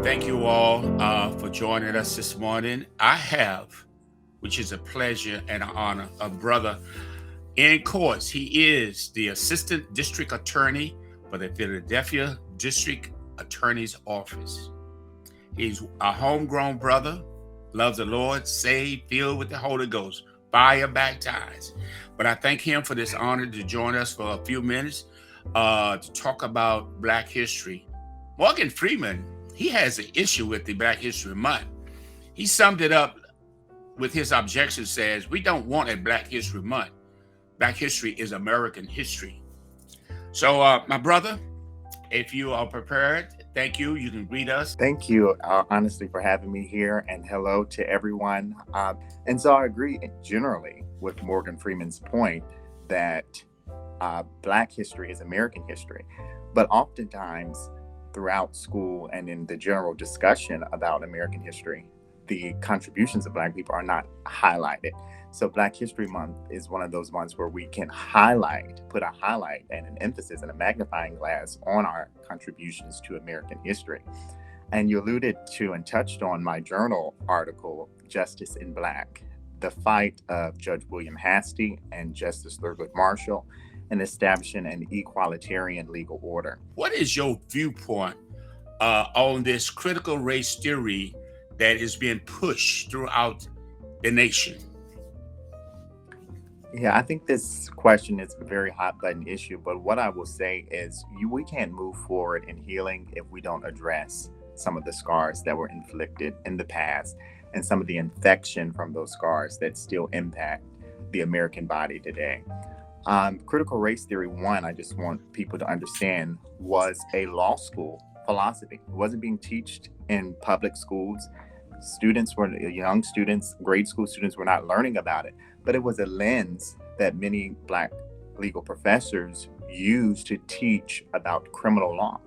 Thank you all for joining us this morning. I have, which is a pleasure and an honor, a brother in courts. He is the Assistant District Attorney for the Philadelphia District Attorney's Office. He's a homegrown brother, loves the Lord, saved, filled with the Holy Ghost, fire baptized. But I thank him for this honor to join us for a few minutes to talk about Black history. Morgan Freeman, he has an issue with the Black History Month. He summed it up with his objection, says, we don't want a Black History Month. Black history is American history. So, my brother, if you are prepared, thank you. You can greet us. Thank you, honestly, for having me here, and hello to everyone. And so I agree generally with Morgan Freeman's point that Black history is American history. But oftentimes throughout school and in the general discussion about American history, the contributions of Black people are not highlighted. So Black History Month is one of those months where we can put a highlight and an emphasis and a magnifying glass on our contributions to American history. And you alluded to and touched on my journal article, Justice in Black, the fight of Judge William Hastie and Justice Thurgood Marshall in establishing an equalitarian legal order. What is your viewpoint on this critical race theory that is being pushed throughout the nation? Yeah, I think this question is a very hot button issue, but what I will say is we can't move forward in healing if we don't address some of the scars that were inflicted in the past and some of the infection from those scars that still impact the American body today. Critical race theory, one, I just want people to understand, was a law school philosophy. It wasn't being taught in public schools. Young students, grade school students were not learning about it, but it was a lens that many Black legal professors used to teach about criminal law.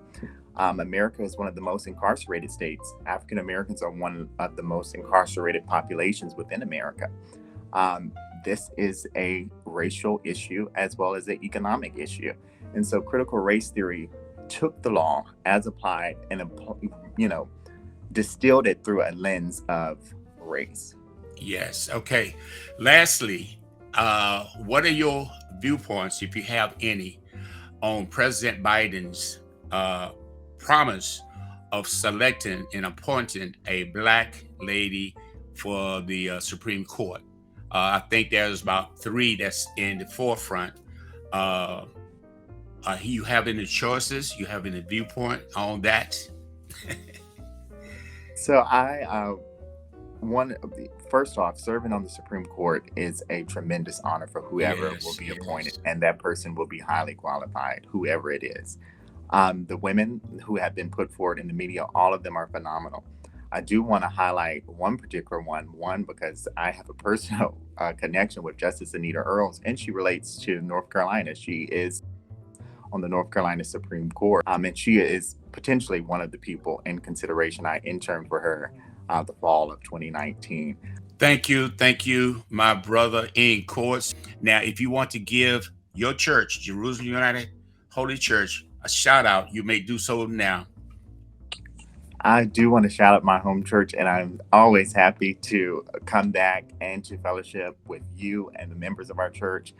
America is one of the most incarcerated states. African Americans are one of the most incarcerated populations within America. This is a racial issue as well as an economic issue. And so critical race theory took the law as applied and, distilled it through a lens of race. Yes. Okay. Lastly, what are your viewpoints, if you have any, on President Biden's promise of selecting and appointing a Black lady for the Supreme Court? I think there's about 3 that's in the forefront. You have any choices? You have any viewpoint on that? So first off, serving on the Supreme Court is a tremendous honor for whoever will be appointed, and that person will be highly qualified, whoever it is. The women who have been put forward in the media, all of them are phenomenal. I do want to highlight one particular one because I have a personal connection with Justice Anita Earls, and she relates to North Carolina. She is on the North Carolina Supreme Court, and she is potentially one of the people in consideration. I interned for her the fall of 2019. Thank you, my brother in courts. Now, if you want to give your church, Jerusalem United Holy Church, a shout out, you may do so now. I do want to shout out my home church, and I'm always happy to come back and to fellowship with you and the members of our church.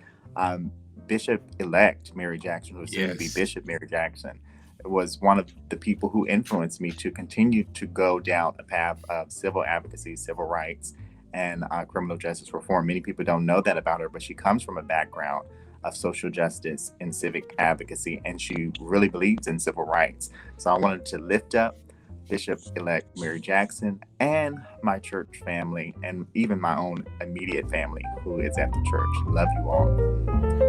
Bishop-elect Mary Jackson, who's soon to be Bishop Mary Jackson, was one of the people who influenced me to continue to go down a path of civil advocacy, civil rights, and criminal justice reform. Many people don't know that about her, but she comes from a background of social justice and civic advocacy, and she really believes in civil rights. So I wanted to lift up Bishop-elect Mary Jackson and my church family, and even my own immediate family who is at the church. Love you all.